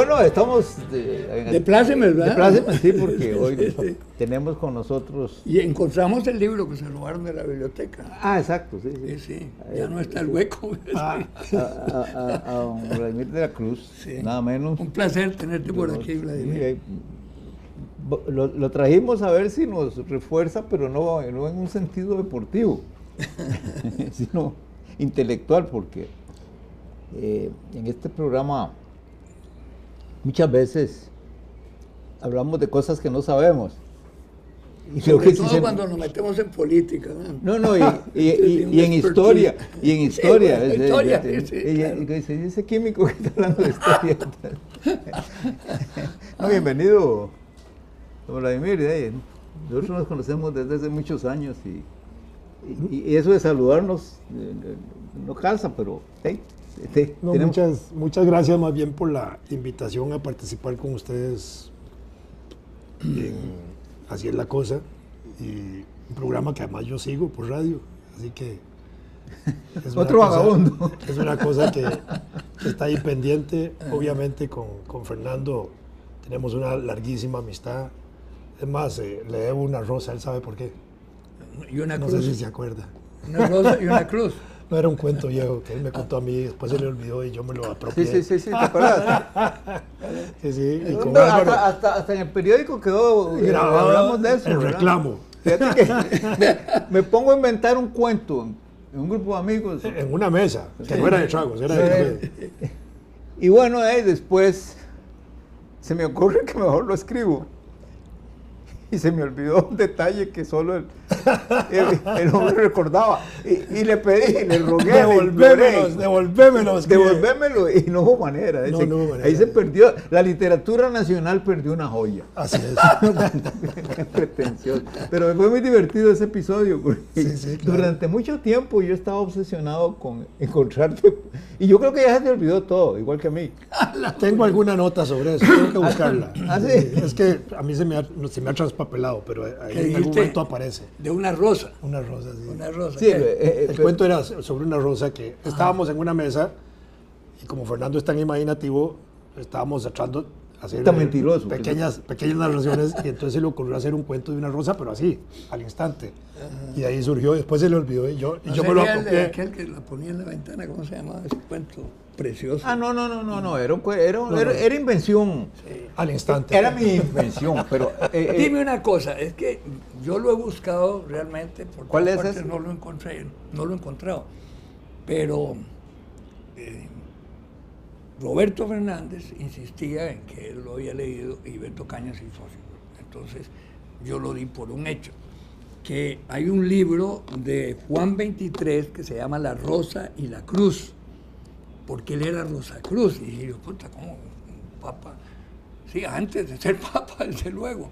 Bueno, estamos de pláceme, ¿verdad? De pláceme, sí, porque hoy tenemos con nosotros... Y encontramos el libro que se robaron de la biblioteca. Ah, exacto, sí. Sí, ya no está el hueco. A don Vladimir de la Cruz, nada menos. Un placer tenerte por aquí, Vladimir. Lo trajimos a ver si nos refuerza, pero no en un sentido deportivo, sino intelectual, porque en este programa muchas veces hablamos de cosas que no sabemos. Y sobre todo cuando nos metemos en política. No, y en historia. Y en historia. Ese químico que está hablando de historia. Bienvenido, don Vladimir. Nosotros nos conocemos desde hace muchos años y eso de saludarnos no calza, pero muchas gracias más bien por la invitación a participar con ustedes en Así es la Cosa, y un programa que además yo sigo por radio, así que es otro vagabundo. Es una cosa que está ahí pendiente. Obviamente con Fernando tenemos una larguísima amistad. Es más, le debo una rosa, él sabe por qué. Y una cruz. No sé si se acuerda. Una rosa y una cruz. No, era un cuento viejo que él me contó a mí, después se le olvidó y yo me lo apropié. Sí, ¿te acuerdas? Sí. Y con hasta en el periódico quedó grabado, hablamos de eso. El reclamo. Fíjate que me pongo a inventar un cuento en un grupo de amigos. En una mesa, que no era de tragos, era de... Y bueno, después se me ocurre que mejor lo escribo. Y se me olvidó un detalle que solo el hombre recordaba. Y le pedí, le rogué. Devolvémelo. Y no hubo manera. No hubo manera. Ahí se perdió. La literatura nacional perdió una joya. Así es. Pretencioso. Pero fue muy divertido ese episodio. Porque claro. Durante mucho tiempo yo estaba obsesionado con encontrarte. Y yo creo que ya se te olvidó todo, igual que a mí. Tengo alguna nota sobre eso, tengo que buscarla. ¿Sí? Es que a mí se me ha traspapelado, pero ahí en algún momento aparece. De una rosa. Una rosa, sí. Una rosa. Sí, el cuento era sobre una rosa que estábamos en una mesa y como Fernando es tan imaginativo, estábamos tratando de hacer pequeñas narraciones y entonces se le ocurrió hacer un cuento de una rosa, pero así, al instante. Y de ahí surgió, después se le olvidó y yo me lo apropié. Aquel que la ponía en la ventana, ¿cómo se llamaba ese cuento? Precioso. No, era invención. Sí. Al instante. Era mi invención, pero... Dime una cosa, es que yo lo he buscado realmente, por ¿cuál es partes ese? no lo he encontrado, pero Roberto Fernández insistía en que él lo había leído y Beto Cañas y Fósforo. Entonces yo lo di por un hecho, que hay un libro de Juan 23 que se llama La Rosa y la Cruz, porque él era Rosacruz. Y dije yo, puta, ¿cómo? Papa. Sí, antes de ser papa, desde luego.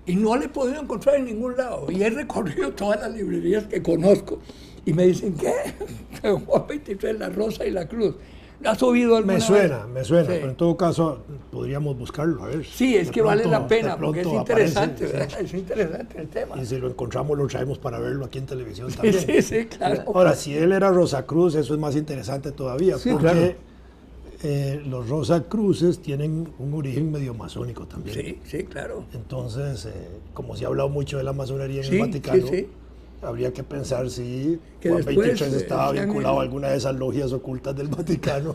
Y no le he podido encontrar en ningún lado. Y he recorrido todas las librerías que conozco. Y me dicen, ¿qué? Juan 23, La Rosa y la Cruz. ¿Has oído alguna vez? Me suena, sí. Pero en todo caso podríamos buscarlo, a ver. Sí, es que vale la pena, porque es interesante, ¿verdad? Es interesante el tema. Y si lo encontramos, lo traemos para verlo aquí en televisión también. Sí, claro. Ahora, si él era Rosacruz, eso es más interesante todavía, sí, porque los Rosacruces tienen un origen medio masónico también. Sí, claro. Entonces, como se ha hablado mucho de la masonería en el Vaticano, habría que pensar si Juan 23 estaba vinculado a alguna de esas logias ocultas del Vaticano.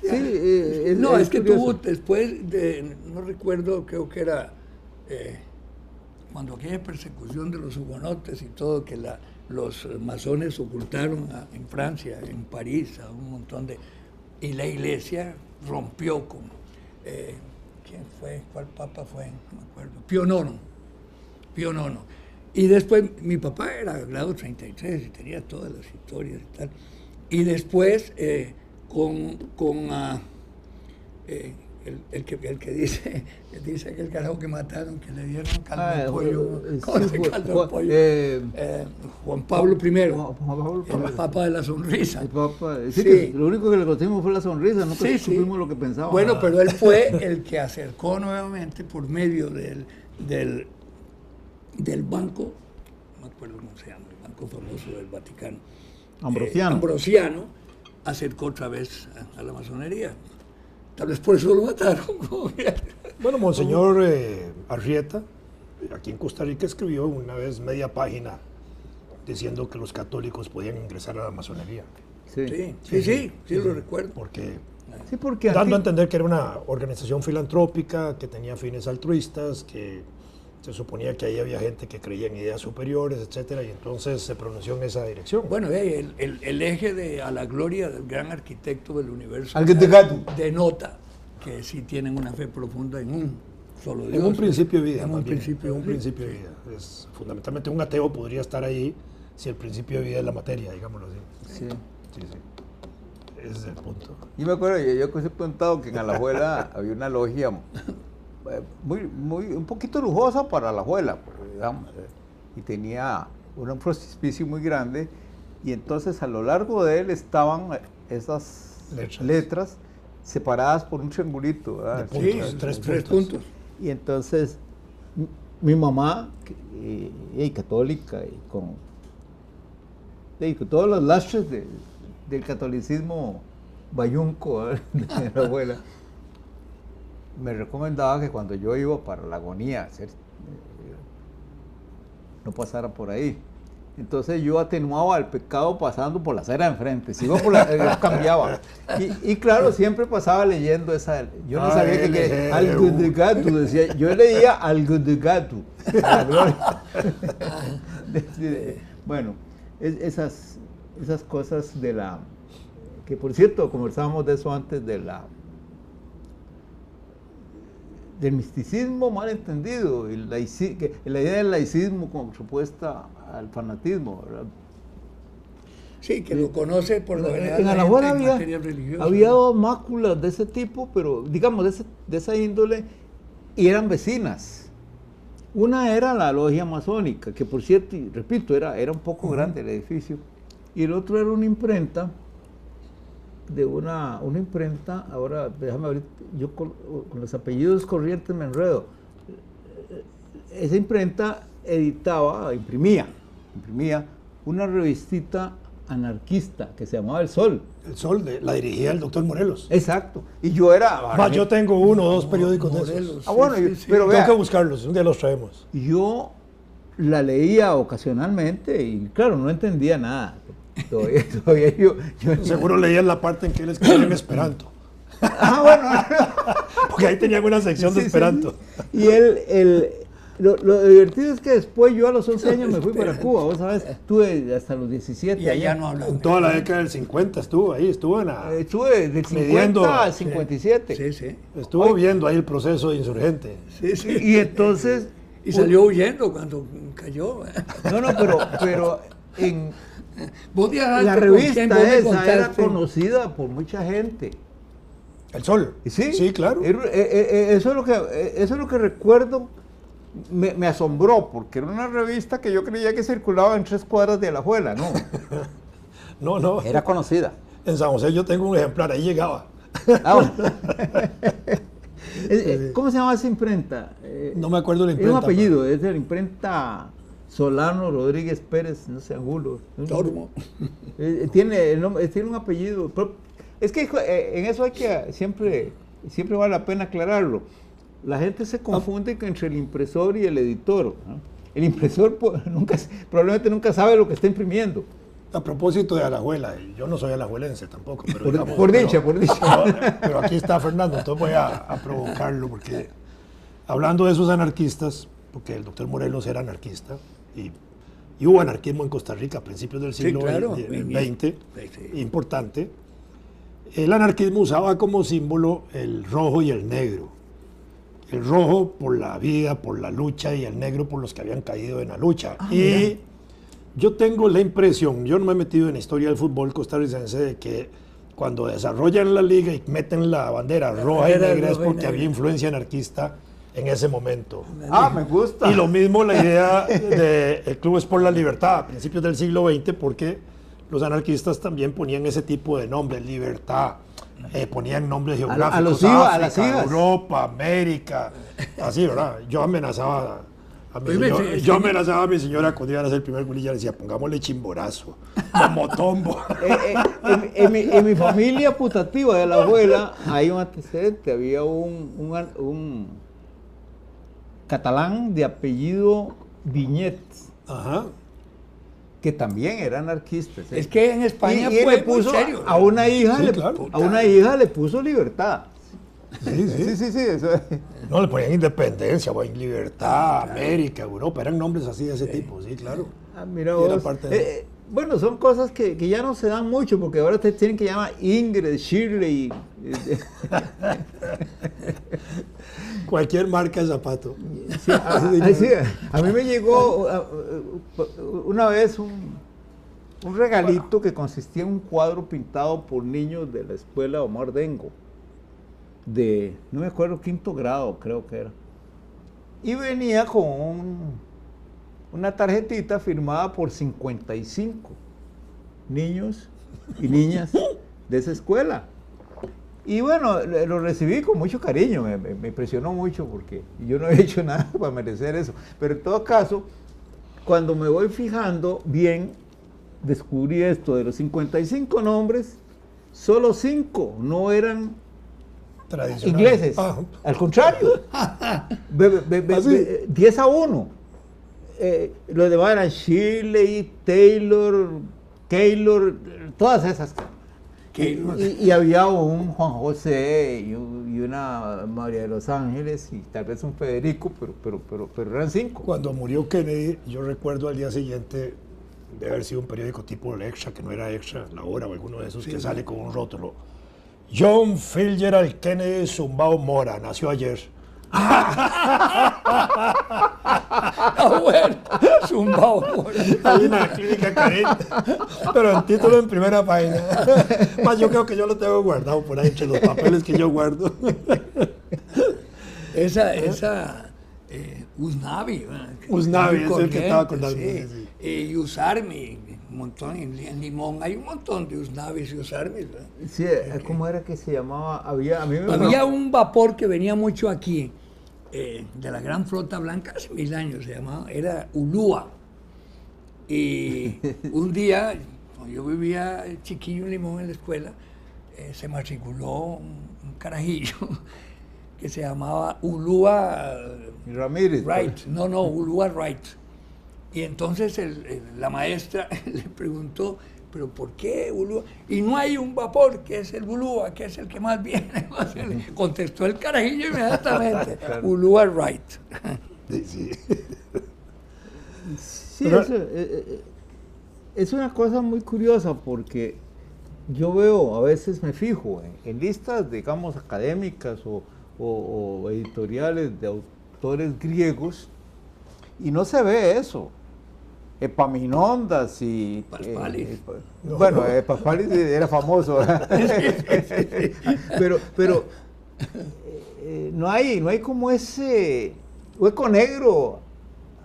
Es que tuvo después de, no recuerdo, creo que era cuando aquella persecución de los hugonotes y todo, que los masones ocultaron en Francia, en París, a un montón de... Y la iglesia rompió con... ¿quién fue? ¿Cuál papa fue? No me acuerdo. Pío IX. Y después, mi papá era grado 33 y tenía todas las historias y tal. Y después, el que dice aquel carajo que mataron, que le dieron caldo de pollo. Caldo de pollo. Juan Pablo I, el Papa de la Sonrisa. Lo único que le conocimos fue la sonrisa, no supimos lo que pensaba. Bueno, pero él fue el que acercó nuevamente por medio del banco, no me acuerdo cómo se llama, el banco famoso del Vaticano. Ambrosiano, acercó otra vez a la masonería. Tal vez por eso lo mataron. Bueno, Monseñor Arrieta, aquí en Costa Rica, escribió una vez media página diciendo que los católicos podían ingresar a la masonería. Sí, lo recuerdo. Porque porque dando a entender que era una organización filantrópica, que tenía fines altruistas, que se suponía que ahí había gente que creía en ideas superiores, etcétera, y entonces se pronunció en esa dirección. Bueno, el eje de a la gloria del gran arquitecto del universo denota que sí tienen una fe profunda en un solo Dios. En un principio de vida. En un principio de vida. Es, fundamentalmente un ateo podría estar ahí si el principio de vida es la materia, digámoslo así. Sí. Ese es el punto. Yo me acuerdo, yo he contado que en Alajuela había una logia un poquito lujosa para Alajuela, digamos, y tenía un frontispicio muy grande, y entonces a lo largo de él estaban esas letras separadas por un triangulito, ¿verdad? Tres puntos. Y entonces mi mamá, católica, y con todos los lastres del catolicismo bayunco de la abuela, me recomendaba que cuando yo iba para la agonía no pasara por ahí. Entonces yo atenuaba el pecado pasando por la acera de enfrente. Si iba por yo cambiaba. Y claro, siempre pasaba leyendo esa. Yo no sabía que algo de gato decía. Yo leía algo de gato. Bueno, esas cosas de la. Que por cierto, conversábamos de eso antes del misticismo mal entendido, y la idea del laicismo como propuesta al fanatismo, ¿verdad? Sí, que lo conoce por lo general. En Alajuela había dos máculas de ese tipo, pero digamos de esa índole, y eran vecinas. Una era la logia masónica, que por cierto, y repito, era un poco grande el edificio, y el otro era una imprenta, ahora déjame abrir, yo con los apellidos corrientes me enredo. Esa imprenta imprimía una revistita anarquista que se llamaba El Sol. El Sol, la dirigía el doctor Morelos. Exacto. Y yo era... yo tengo 1 o 2 periódicos de esos. Pero tengo que buscarlos, un día los traemos. Yo la leía ocasionalmente y claro, no entendía nada. Todavía yo seguro leían la parte en que él escribía en esperanto. Porque ahí tenían una sección de esperanto. Sí. Y lo divertido es que después yo a los 11 años me fui para Cuba, vos sabes, estuve hasta los 17. Y allá no hablaba. En toda la década del 50 estuve estuve del 50 al 57. Sí. Estuvo viendo ahí el proceso de insurgente. Sí. Y entonces... Y salió huyendo cuando cayó. No, pero en... La revista esa era conocida por mucha gente. El Sol. Sí, claro. Eso es lo que recuerdo. Me asombró, porque era una revista que yo creía que circulaba en 3 cuadras de Alajuela, ¿no? No. Era conocida. En San José yo tengo un ejemplar, ahí llegaba. Bueno. ¿Cómo se llama esa imprenta? No me acuerdo la imprenta. Es un apellido, es de la imprenta Solano Rodríguez Pérez, no sé, Angulo. Tormo. Tiene un apellido. Es que en eso hay que siempre vale la pena aclararlo. La gente se confunde entre el impresor y el editor, ¿no? El impresor probablemente nunca sabe lo que está imprimiendo. A propósito de Alajuela, yo no soy alajuelense tampoco. Pero por dicha. Pero aquí está Fernando, entonces voy a provocarlo, porque hablando de esos anarquistas, porque el doctor Morelos era anarquista, y hubo anarquismo en Costa Rica a principios del siglo XX, importante. El anarquismo usaba como símbolo el rojo y el negro. El rojo por la vida, por la lucha, y el negro por los que habían caído en la lucha. Y yo tengo la impresión, yo no me he metido en la historia del fútbol costarricense, de que cuando desarrollan la liga y meten la bandera roja y negra es porque había influencia anarquista en ese momento. Me gusta. Y lo mismo la idea del Club Es por la Libertad a principios del siglo XX, porque los anarquistas también ponían ese tipo de nombres, libertad, ponían nombres geográficos, a las hijas. Europa, América, así, ¿verdad? Yo amenazaba Yo amenazaba a mi señora cuando iban a hacer el primer gulilla, le decía, pongámosle Chimborazo, Momotombo. En mi familia putativa de la abuela hay un antecedente, había un catalán de apellido Viñet, que también era anarquista. Es que en España y fue le puso muy serio. a una hija, a una hija le puso Libertad. Sí. Eso. No, le ponían Independencia, Libertad, América, Europa, eran nombres así de ese tipo, sí, claro. Mira vos, bueno, son cosas que ya no se dan mucho, porque ahora te tienen que llamar Ingrid, Shirley. Cualquier marca de zapato. Sí, a mí me llegó una vez un regalito que consistía en un cuadro pintado por niños de la escuela Omar Dengo, no me acuerdo, 5º grado creo que era, y venía con una tarjetita firmada por 55 niños y niñas de esa escuela, y bueno, lo recibí con mucho cariño, me impresionó mucho porque yo no había hecho nada para merecer eso, pero en todo caso, cuando me voy fijando bien, descubrí esto: de los 55 nombres, solo 5 no eran ingleses, al contrario, 10-1. Los demás eran Shirley, Taylor, todas esas. Y había un Juan José y una María de los Ángeles y tal vez un Federico, pero eran 5. Cuando murió Kennedy, yo recuerdo al día siguiente de haber sido un periódico tipo el Extra, que no era Extra, La Hora o alguno de esos, que sale con un rótulo: John Fitzgerald Kennedy Zumbao Mora, nació ayer. Bueno, Zumbao Mora. Hay una clínica Karin, pero el título en primera página. Más yo creo que yo lo tengo guardado por ahí entre los papeles que yo guardo. Esa Usnavi. Usnavi es el que estaba acordando. Y Usarmi, un montón, en Limón hay un montón de Usnavis y Usarmis. Sí, ¿cómo era que se llamaba? Había un vapor que venía mucho aquí, de la Gran Flota Blanca, hace 1000 años se llamaba, era Ulúa. Y un día, cuando yo vivía chiquillo en Limón en la escuela, se matriculó un carajillo que se llamaba Ulúa Ramírez. Wright. No, Ulúa Wright. Y entonces la maestra le preguntó, ¿pero por qué Ulúa? Y no hay un vapor que es el Ulúa, que es el que más viene. Contestó el carajillo inmediatamente. Claro. Ulúa Wright. Sí, es una cosa muy curiosa porque yo veo, a veces me fijo en listas, digamos, académicas o editoriales de autores griegos y no se ve eso. Epaminondas y... Paspalis. Bueno, Paspalis era famoso, pero no hay como ese hueco negro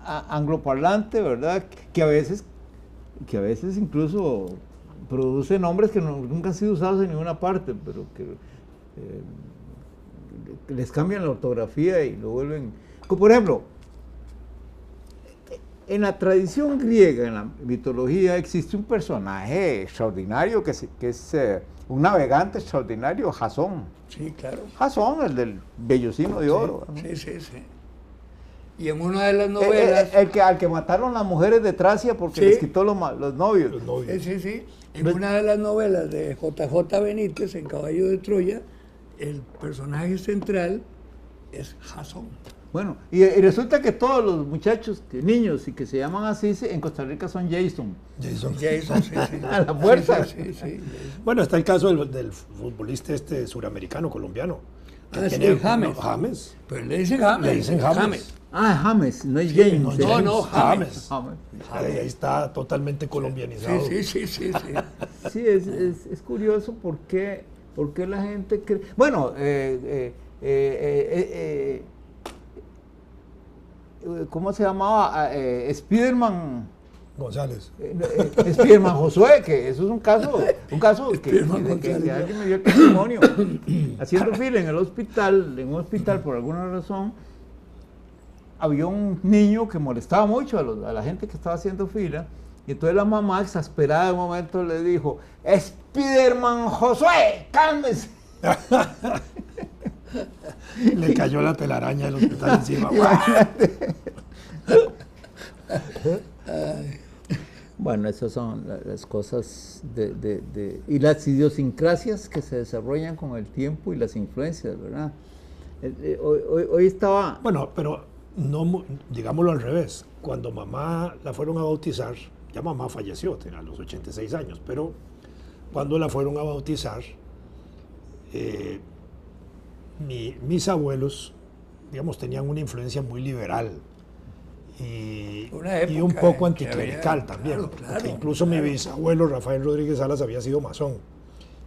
angloparlante, ¿verdad? Que a veces incluso produce nombres que nunca han sido usados en ninguna parte, pero que les cambian la ortografía y lo vuelven... Por ejemplo, en la tradición griega, en la mitología, existe un personaje extraordinario que es un navegante extraordinario, Jasón. Sí, claro. Jasón, el del vellocino de oro. Sí, ¿no? Sí. Y en una de las novelas... al que mataron las mujeres de Tracia porque les quitó los novios. Sí. En una de las novelas de JJ Benítez, en Caballo de Troya, el personaje central es Jasón. Bueno, y resulta que todos los muchachos, niños y que se llaman así, en Costa Rica son Jason. Jason, sí. A la fuerza. Sí. Bueno, está el caso del futbolista suramericano, colombiano. James. Pero le dicen James. James, no es James. No, James. Ahí está totalmente colombianizado. Sí. Sí, es curioso por qué la gente cree... Bueno, ¿cómo se llamaba? Spiderman González. Spiderman Josué, que eso es un caso que alguien me dio el testimonio. Haciendo fila en un hospital por alguna razón, había un niño que molestaba mucho a la gente que estaba haciendo fila, y entonces la mamá, exasperada de un momento, le dijo: Spiderman Josué, cálmese. Le cayó la telaraña del hospital encima. Bueno, esas son las cosas y las idiosincrasias que se desarrollan con el tiempo y las influencias, ¿verdad? Hoy estaba... Bueno, pero no, digámoslo al revés. Cuando mamá la fueron a bautizar, ya mamá falleció, tenía los 86 años, pero cuando la fueron a bautizar, mis abuelos, digamos, tenían una influencia muy liberal y un poco anticlerical también. Claro. Incluso mi bisabuelo, Rafael Rodríguez Salas, había sido masón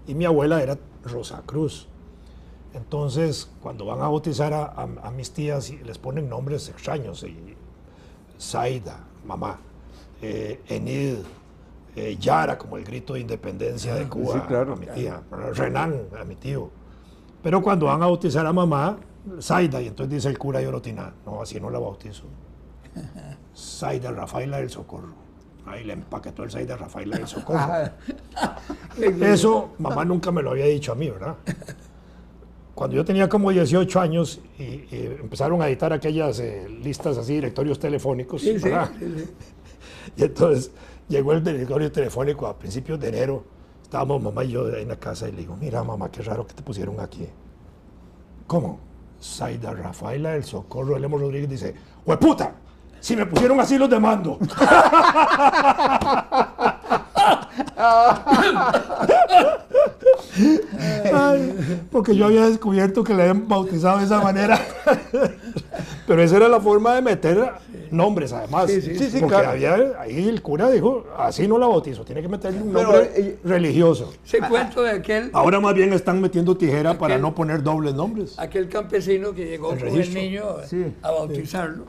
y mi abuela era Rosacruz. Entonces, cuando van a bautizar a mis tías, les ponen nombres extraños. Zaida, mamá, Enid, Yara, como el grito de independencia de Cuba, sí, claro, a mi tía, Renan, a mi tío. Pero cuando van a bautizar a mamá, Zaida, y entonces dice el cura de Orotina: no, así no la bautizo. Zaida Rafaela del Socorro. Ahí le empaquetó el Zaida Rafaela del Socorro. Eso mamá nunca me lo había dicho a mí, ¿verdad? Cuando yo tenía como 18 años y empezaron a editar aquellas listas así, directorios telefónicos, ¿verdad? Sí. Y entonces llegó el directorio telefónico a principios de enero. Estábamos mamá y yo en la casa y le digo: mira, mamá, qué raro que te pusieron aquí. ¿Cómo? Zaida Rafaela del Socorro. Lemos Rodríguez dice: ¡hueputa! Si me pusieron así, los demando. Ay, porque yo había descubierto que le habían bautizado de esa manera. Pero esa era la forma de meter nombres, además. Sí, porque claro. Ahí el cura dijo: así no la bautizo, tiene que meterle un nombre religioso. Ese cuento de aquel... Ahora más bien están metiendo tijera para no poner dobles nombres. Aquel campesino que llegó con el niño a bautizarlo,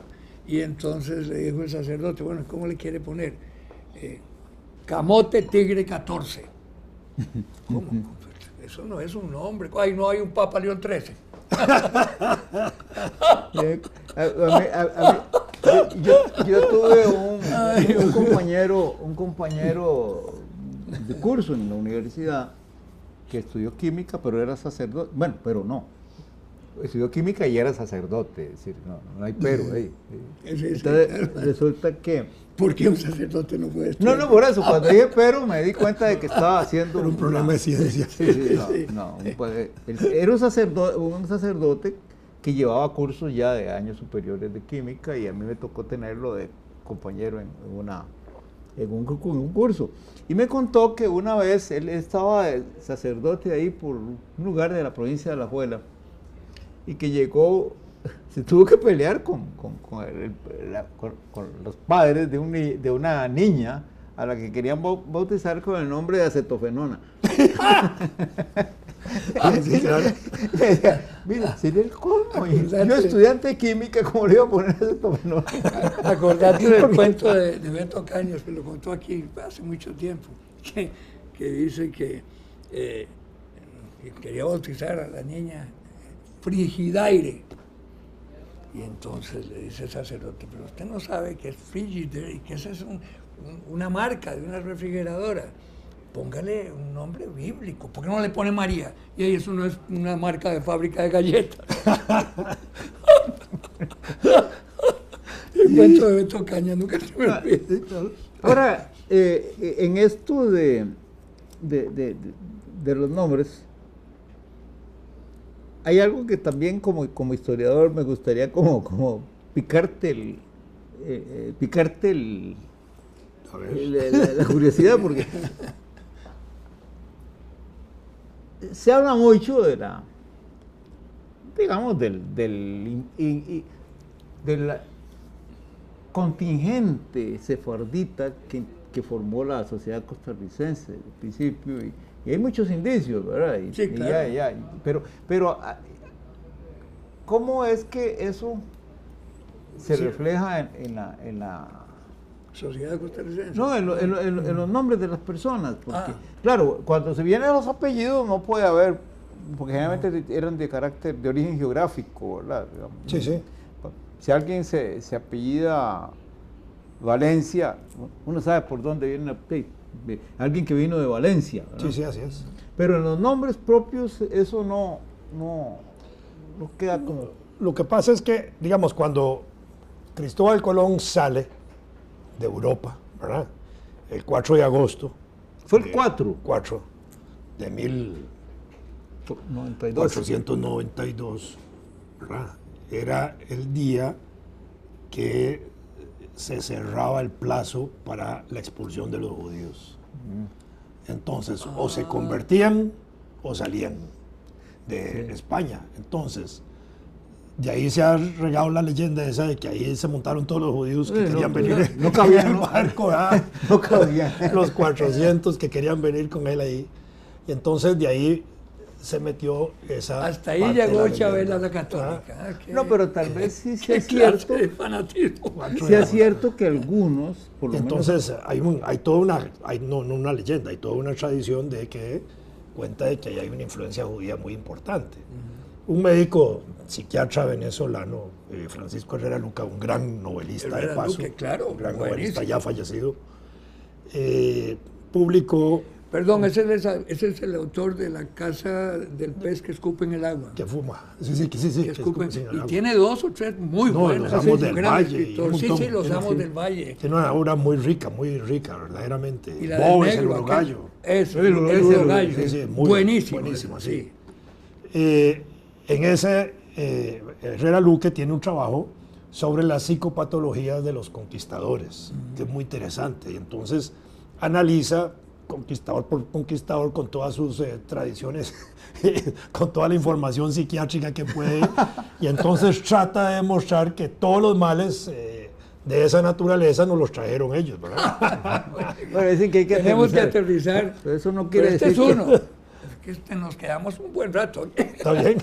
y entonces le dijo el sacerdote: bueno, ¿cómo le quiere poner? Camote Tigre 14. ¿Cómo? Eso no es un nombre. Ay, no hay un Papa León 13. Yo tuve un compañero de curso en la universidad que estudió química, pero era sacerdote. Bueno, pero no. Estudió química y era sacerdote. Es decir, no hay pero. Entonces, resulta que... ¿Por qué un sacerdote no puede estudiar? No, por eso. Cuando dije pero, me di cuenta de que estaba haciendo... Era un problema de ciencia. Era un sacerdote que llevaba cursos ya de años superiores de química, y a mí me tocó tenerlo de compañero en un curso. Y me contó que una vez él estaba de sacerdote ahí por un lugar de la provincia de Alajuela, y que llegó, se tuvo que pelear con los padres de una niña a la que querían bautizar con el nombre de acetofenona. Sí, claro. Mira, sería el colmo. Yo, estudiante de química, ¿cómo le iba a poner acetofenona? Acordate del cuento de Beto Caños, que lo contó aquí hace mucho tiempo, que dice que quería bautizar a la niña Frigidaire. Y entonces le dice el sacerdote: pero usted no sabe que es Frigidaire y que esa es una marca de una refrigeradora. Póngale un nombre bíblico. ¿Por qué no le pone María? Y ahí eso no es una marca de fábrica de galletas. El cuento de Beto Caña nunca se me olvida. Ahora, en esto de los nombres, hay algo que también como historiador me gustaría como picarte la curiosidad, porque se habla mucho de la, digamos, del contingente sefardita que formó la sociedad costarricense al principio, y hay muchos indicios, ¿verdad? Sí, claro. Pero ¿cómo es que eso se refleja en la sociedad costarricense? No, en los nombres de las personas, porque claro, cuando se vienen los apellidos no puede haber, porque generalmente eran de origen geográfico, ¿verdad? Digamos, sí. Si alguien se apellida Valencia, uno sabe por dónde viene alguien que vino de Valencia, ¿verdad? Sí, así es. Pero en los nombres propios eso no queda como... Lo que pasa es que, digamos, cuando Cristóbal Colón sale de Europa, ¿verdad? El 4 de agosto. ¿Fue el 4? 4 de 1492, ¿verdad? Era el día que se cerraba el plazo para la expulsión de los judíos. Entonces, o se convertían o salían de España. Entonces, de ahí se ha regado la leyenda esa de que ahí se montaron todos los judíos que querían venir no cabían en el barco, ¿verdad? No cabían. Los 400 que querían venir con él ahí. Y entonces de ahí se metió esa... Hasta ahí llegó Chabela la Católica. No, pero tal vez sí sea cierto. Sí es cierto que algunos, por lo entonces, menos... hay toda una... no una leyenda, hay toda una tradición de que cuenta de que ahí hay una influencia judía muy importante. Un médico psiquiatra venezolano, Francisco Herrera Luca, un gran novelista de paso, claro, un gran novelista ya fallecido, publicó... Perdón, ese es el autor de La Casa del Pez que escupe en el agua. Que fuma. Sí. Que escupe en el agua. Y tiene 2 o 3 muy buenos. Los Amos del Valle. Sí, Los Amos del Valle. Tiene una obra muy rica, verdaderamente. Y la Bob del es el negro, urogallo. Eso, el urogallo. Buenísimo. Sí. En ese, Herrera Luque tiene un trabajo sobre las psicopatologías de los conquistadores, que es muy interesante. Y entonces analiza conquistador por conquistador con todas sus tradiciones, con toda la información psiquiátrica que puede, y entonces trata de demostrar que todos los males de esa naturaleza nos los trajeron ellos, ¿verdad? Bueno, dicen que hay que tenemos que aterrizar. Pero eso no quiere decir es uno. Es que nos quedamos un buen rato. Está bien.